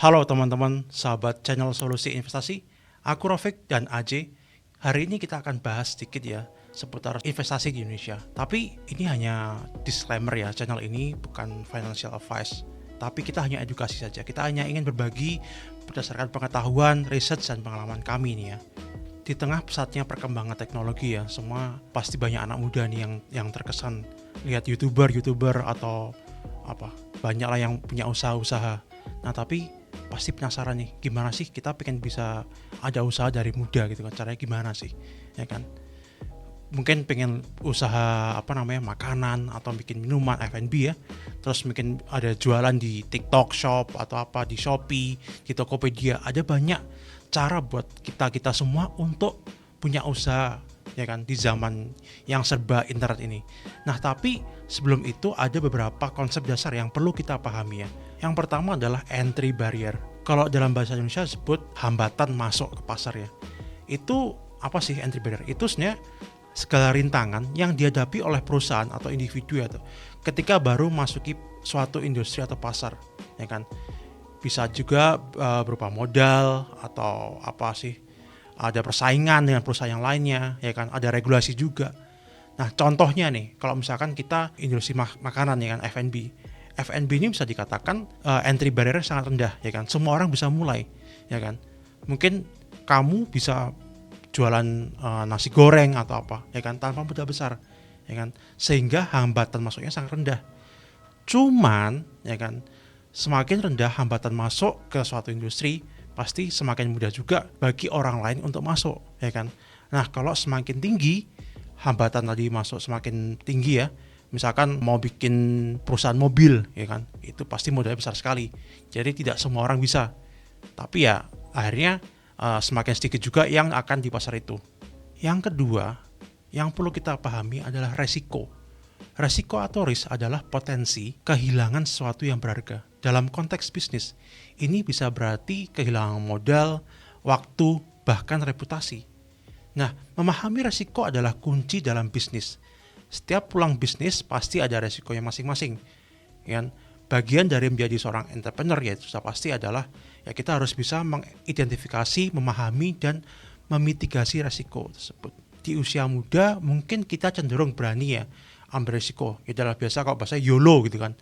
Halo teman-teman, sahabat channel Solusi Investasi. Aku Rafiq dan AJ. Hari ini kita akan bahas sedikit ya seputar investasi di Indonesia. Tapi ini hanya disclaimer ya, channel ini bukan financial advice. Tapi kita hanya edukasi saja. Kita hanya ingin berbagi berdasarkan pengetahuan, riset, dan pengalaman kami nih ya. Di tengah pesatnya perkembangan teknologi ya, semua pasti banyak anak muda nih yang terkesan lihat YouTuber atau banyak lah yang punya usaha-usaha. Nah tapi pasti penasaran nih, gimana sih kita pengen bisa ada usaha dari muda gitu kan, caranya gimana sih, ya kan? Mungkin pengen usaha makanan atau bikin minuman F&B ya, terus mungkin ada jualan di TikTok Shop atau di Shopee, di Tokopedia. Ada banyak cara buat kita semua untuk punya usaha ya kan di zaman yang serba internet ini. Nah tapi sebelum itu ada beberapa konsep dasar yang perlu kita pahami ya. Yang pertama adalah entry barrier. Kalau dalam bahasa Indonesia disebut hambatan masuk ke pasar ya. Itu apa sih entry barrier? Itu sebenarnya segala rintangan yang dihadapi oleh perusahaan atau individu ya, ketika baru masuki suatu industri atau pasar ya kan. Bisa juga berupa modal atau ada persaingan dengan perusahaan yang lainnya ya kan, ada regulasi juga. Nah contohnya nih, kalau misalkan kita industri makanan ya kan, F&B ini bisa dikatakan entry barrier sangat rendah ya kan, semua orang bisa mulai ya kan. Mungkin kamu bisa jualan nasi goreng atau ya kan, tanpa modal besar ya kan, sehingga hambatan masuknya sangat rendah. Cuman ya kan, semakin rendah hambatan masuk ke suatu industri, pasti semakin mudah juga bagi orang lain untuk masuk ya kan. Nah kalau semakin tinggi hambatan tadi masuk, semakin tinggi ya, misalkan mau bikin perusahaan mobil ya kan, itu pasti modalnya besar sekali, jadi tidak semua orang bisa. Tapi ya akhirnya semakin sedikit juga yang akan di pasar itu. Yang kedua yang perlu kita pahami adalah resiko. Resiko atau risk adalah potensi kehilangan sesuatu yang berharga. Dalam konteks bisnis, ini bisa berarti kehilangan modal, waktu, bahkan reputasi. Nah, memahami resiko adalah kunci dalam bisnis. Setiap pulang bisnis pasti ada resikonya masing-masing. Ya, bagian dari menjadi seorang entrepreneur yaitu pasti adalah ya kita harus bisa mengidentifikasi, memahami, dan memitigasi resiko tersebut. Di usia muda mungkin kita cenderung berani ya ambil resiko. Itu adalah biasa kalau bahasa YOLO gitu kan,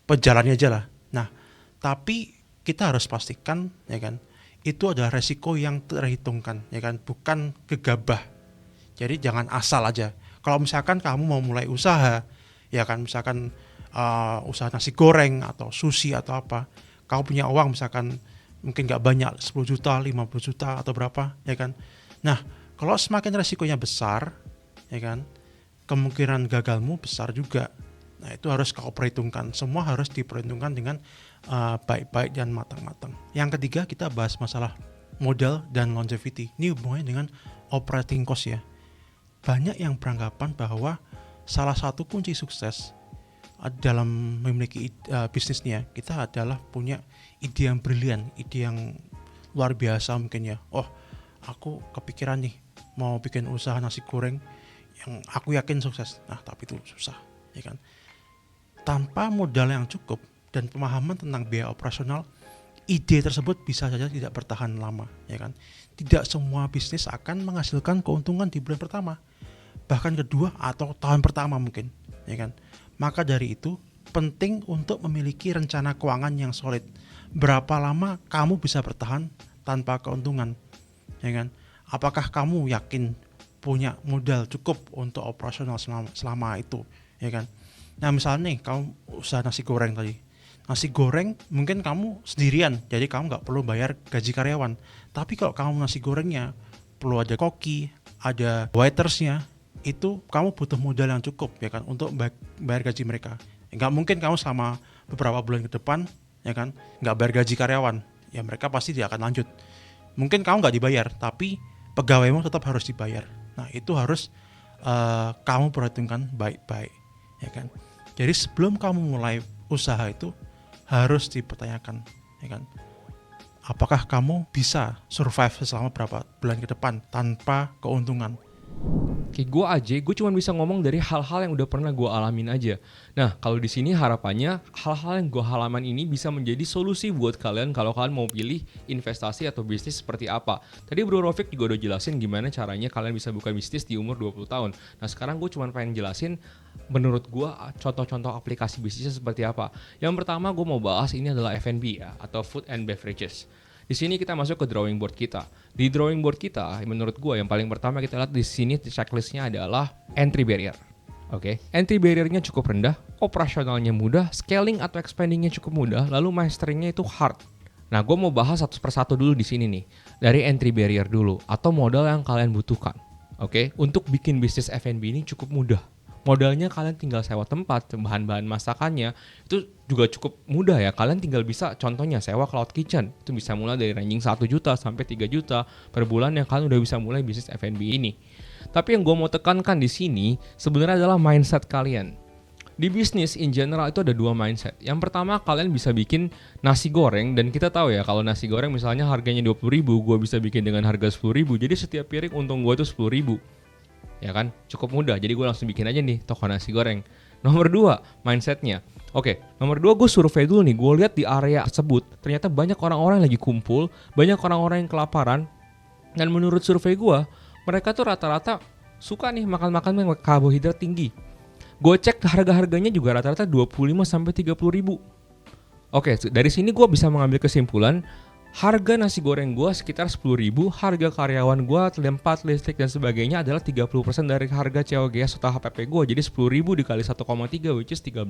pejalannya aja lah. Nah, tapi kita harus pastikan ya kan, itu adalah resiko yang terhitungkan ya kan, bukan gegabah. Jadi jangan asal aja. Kalau misalkan kamu mau mulai usaha ya kan, misalkan usaha nasi goreng atau sushi atau kamu punya uang misalkan mungkin nggak banyak, 10 juta, 50 juta atau berapa ya kan. Nah, kalau semakin resikonya besar ya kan, kemungkinan gagalmu besar juga. Nah itu harus kau perhitungkan, semua harus diperhitungkan dengan baik-baik dan matang-matang. Yang ketiga kita bahas masalah modal dan longevity. Ini hubungannya dengan operating cost ya. Banyak yang beranggapan bahwa salah satu kunci sukses dalam memiliki bisnisnya, kita adalah punya ide yang brilian, ide yang luar biasa mungkin ya. Oh aku kepikiran nih mau bikin usaha nasi goreng yang aku yakin sukses. Nah tapi itu susah ya kan. Tanpa modal yang cukup dan pemahaman tentang biaya operasional, ide tersebut bisa saja tidak bertahan lama ya kan. Tidak semua bisnis akan menghasilkan keuntungan di bulan pertama, bahkan kedua atau tahun pertama mungkin ya kan. Maka dari itu penting untuk memiliki rencana keuangan yang solid. Berapa lama kamu bisa bertahan tanpa keuntungan ya kan. Apakah kamu yakin punya modal cukup untuk operasional selama itu ya kan. Nah misalnya nih kamu usaha nasi goreng tadi, nasi goreng mungkin kamu sendirian, jadi kamu nggak perlu bayar gaji karyawan. Tapi kalau kamu nasi gorengnya perlu ada koki, ada waitersnya, itu kamu butuh modal yang cukup ya kan untuk bayar gaji mereka. Nggak mungkin kamu selama beberapa bulan ke depan ya kan nggak bayar gaji karyawan, ya mereka pasti tidak akan lanjut. Mungkin kamu nggak dibayar, tapi pegawaimu tetap harus dibayar. Nah itu harus kamu perhitungkan baik-baik ya kan. Jadi sebelum kamu mulai usaha itu harus dipertanyakan ya kan, apakah kamu bisa survive selama berapa bulan ke depan tanpa keuntungan. Kayak gue aja, gue cuma bisa ngomong dari hal-hal yang udah pernah gue alamin aja. Nah, kalau di sini harapannya hal-hal yang gue halaman ini bisa menjadi solusi buat kalian kalau kalian mau pilih investasi atau bisnis seperti apa. Tadi Bro Rofik juga udah jelasin gimana caranya kalian bisa buka bisnis di umur 20 tahun. Nah, sekarang gue cuma pengen jelasin menurut gue contoh-contoh aplikasi bisnisnya seperti apa. Yang pertama gue mau bahas ini adalah F&B ya, atau Food and Beverages. Di sini kita masuk ke drawing board kita. Di drawing board kita, menurut gue yang paling pertama kita lihat di sini checklistnya adalah entry barrier. Oke, entry barrier-nya cukup rendah, operasionalnya mudah, scaling atau expanding-nya cukup mudah, lalu mastering-nya itu hard. Nah, gue mau bahas satu persatu dulu di sini nih. Dari entry barrier dulu atau modal yang kalian butuhkan. Oke, untuk bikin bisnis F&B ini cukup mudah. Modalnya kalian tinggal sewa tempat, bahan-bahan masakannya itu juga cukup mudah ya. Kalian tinggal bisa contohnya sewa cloud kitchen. Itu bisa mulai dari ranging 1 juta sampai 3 juta per bulan yang kalian udah bisa mulai bisnis F&B ini. Tapi yang gue mau tekankan di sini sebenarnya adalah mindset kalian. Di bisnis in general itu ada 2 mindset. Yang pertama kalian bisa bikin nasi goreng dan kita tahu ya kalau nasi goreng misalnya harganya 20.000, gue bisa bikin dengan harga 10.000. Jadi setiap piring untung gue itu 10.000. Ya kan, cukup mudah. Jadi gue langsung bikin aja nih toko nasi goreng. Nomor 2, mindsetnya. Oke, nomor 2 gue survei dulu nih. Gue lihat di area tersebut ternyata banyak orang-orang yang lagi kumpul, banyak orang-orang yang kelaparan. Dan menurut survei gue, mereka tuh rata-rata suka nih makan-makan yang karbohidrat tinggi. Gue cek harga-harganya juga rata-rata 25 sampai 30 ribu. Oke, dari sini gue bisa mengambil kesimpulan harga nasi goreng gue sekitar 10.000, harga karyawan gue, tempat, listrik dan sebagainya adalah 30% dari harga COGS atau HPP gue. Jadi 10.000 dikali 1,3 which is 13.000.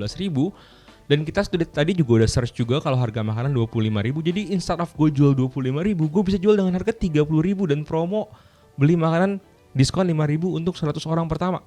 Dan kita tadi juga udah search juga kalau harga makanan 25.000. Jadi instead of gue jual 25.000, gue bisa jual dengan harga 30.000 dan promo beli makanan diskon 5.000 untuk 100 orang pertama.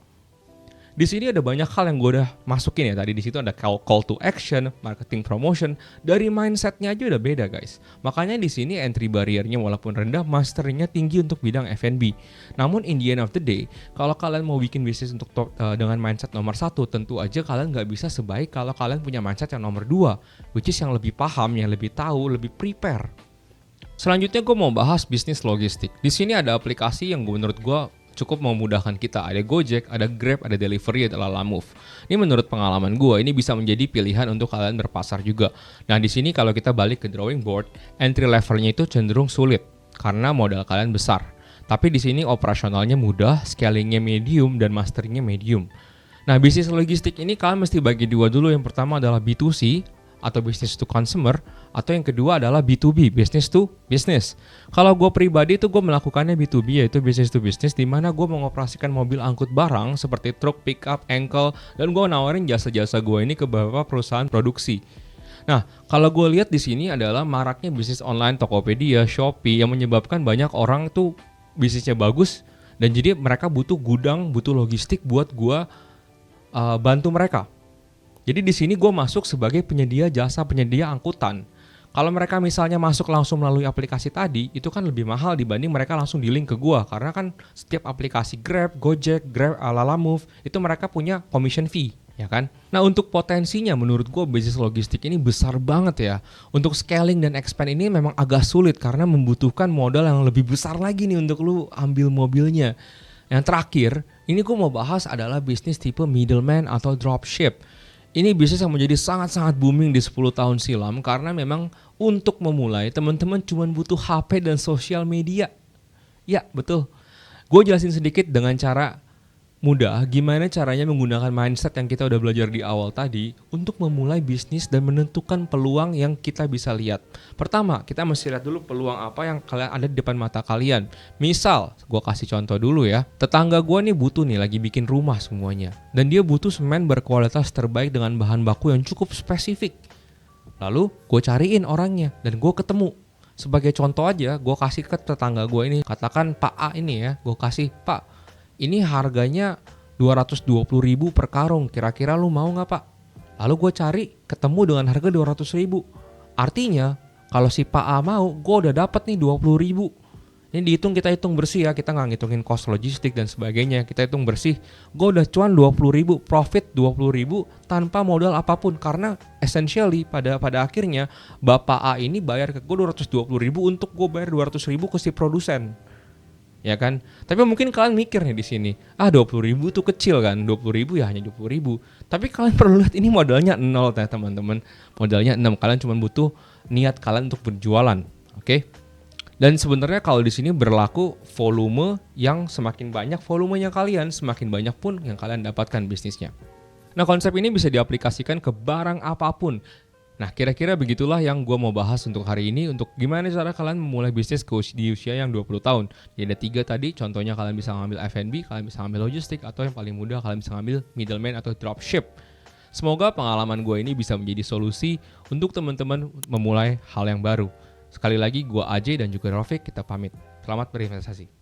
Di sini ada banyak hal yang gue udah masukin ya. Tadi di situ ada call to action, marketing promotion. Dari mindsetnya aja udah beda guys. Makanya di sini entry barriernya walaupun rendah, masteringnya tinggi untuk bidang F&B. Namun in the end of the day, kalau kalian mau bikin bisnis untuk dengan mindset nomor 1, tentu aja kalian nggak bisa sebaik kalau kalian punya mindset yang nomor 2, which is yang lebih paham, yang lebih tahu, lebih prepare. Selanjutnya gue mau bahas bisnis logistik. Di sini ada aplikasi yang menurut gue cukup memudahkan kita. Ada Gojek, ada Grab, ada Delivery, ada Lalamove. Ini menurut pengalaman gue, ini bisa menjadi pilihan untuk kalian berpasar juga. Nah di sini kalau kita balik ke drawing board, entry levelnya itu cenderung sulit karena modal kalian besar. Tapi di sini operasionalnya mudah, scalingnya medium, dan masteringnya medium. Nah bisnis logistik ini kalian mesti bagi 2 dulu. Yang pertama adalah B2C atau business to consumer, atau yang kedua adalah B2B, business to business. Kalau gue pribadi itu gue melakukannya B2B, yaitu business to business, di mana gue mengoperasikan mobil angkut barang seperti truk, pickup, engkel, dan gue nawarin jasa-jasa gue ini ke beberapa perusahaan produksi. Nah, kalau gue lihat di sini adalah maraknya bisnis online, Tokopedia, Shopee, yang menyebabkan banyak orang tuh bisnisnya bagus, dan jadi mereka butuh gudang, butuh logistik buat gue bantu mereka. Jadi di sini gue masuk sebagai penyedia jasa, penyedia angkutan. Kalau mereka misalnya masuk langsung melalui aplikasi tadi, itu kan lebih mahal dibanding mereka langsung di-link ke gue. Karena kan setiap aplikasi Grab, Gojek, Lalamove, itu mereka punya commission fee, ya kan? Nah untuk potensinya menurut gue bisnis logistik ini besar banget ya. Untuk scaling dan expand ini memang agak sulit karena membutuhkan modal yang lebih besar lagi nih untuk lu ambil mobilnya. Yang terakhir, ini gue mau bahas adalah bisnis tipe middleman atau dropship. Ini bisnis yang menjadi sangat-sangat booming di 10 tahun silam karena memang untuk memulai teman-teman cuma butuh HP dan sosial media. Ya betul. Gue jelasin sedikit dengan cara mudah gimana caranya menggunakan mindset yang kita udah belajar di awal tadi untuk memulai bisnis dan menentukan peluang yang kita bisa lihat. Pertama, kita mesti lihat dulu peluang apa yang kalian ada di depan mata kalian. Misal, gue kasih contoh dulu ya. Tetangga gue nih butuh nih lagi bikin rumah semuanya. Dan dia butuh semen berkualitas terbaik dengan bahan baku yang cukup spesifik. Lalu gue cariin orangnya dan gue ketemu. Sebagai contoh aja, gue kasih ke tetangga gue ini. Katakan Pak A ini ya, gue kasih, Pak, ini harganya 220.000 per karung, kira-kira lu mau gak Pak? Lalu gue cari, ketemu dengan harga 200.000. Artinya, kalau si Pak A mau, gue udah dapat nih 20.000. Ini kita hitung bersih ya, kita gak ngitungin cost logistik dan sebagainya. Kita hitung bersih, gue udah cuan 20.000, profit 20.000 tanpa modal apapun. Karena essentially pada akhirnya, Bapak A ini bayar ke gue 220.000 untuk gue bayar 200.000 ke si produsen. ya kan? Tapi mungkin kalian mikir nih di sini, 20.000 tuh kecil kan, 20.000 ya hanya 20.000. Tapi kalian perlu lihat ini modalnya 0 ya teman-teman, modalnya 6. Kalian cuma butuh niat kalian untuk berjualan, oke? Dan sebenarnya kalau di sini berlaku volume yang semakin banyak volumenya kalian, semakin banyak pun yang kalian dapatkan bisnisnya. Nah, konsep ini bisa diaplikasikan ke barang apapun. Nah, kira-kira begitulah yang gue mau bahas untuk hari ini, untuk gimana cara kalian memulai bisnis di usia yang 20 tahun. Jadi ada 3 tadi, contohnya kalian bisa ngambil F&B, kalian bisa ngambil logistik, atau yang paling mudah kalian bisa ngambil middleman atau dropship. Semoga pengalaman gue ini bisa menjadi solusi untuk teman-teman memulai hal yang baru. Sekali lagi, gue AJ dan juga Rafiq, kita pamit. Selamat berinvestasi.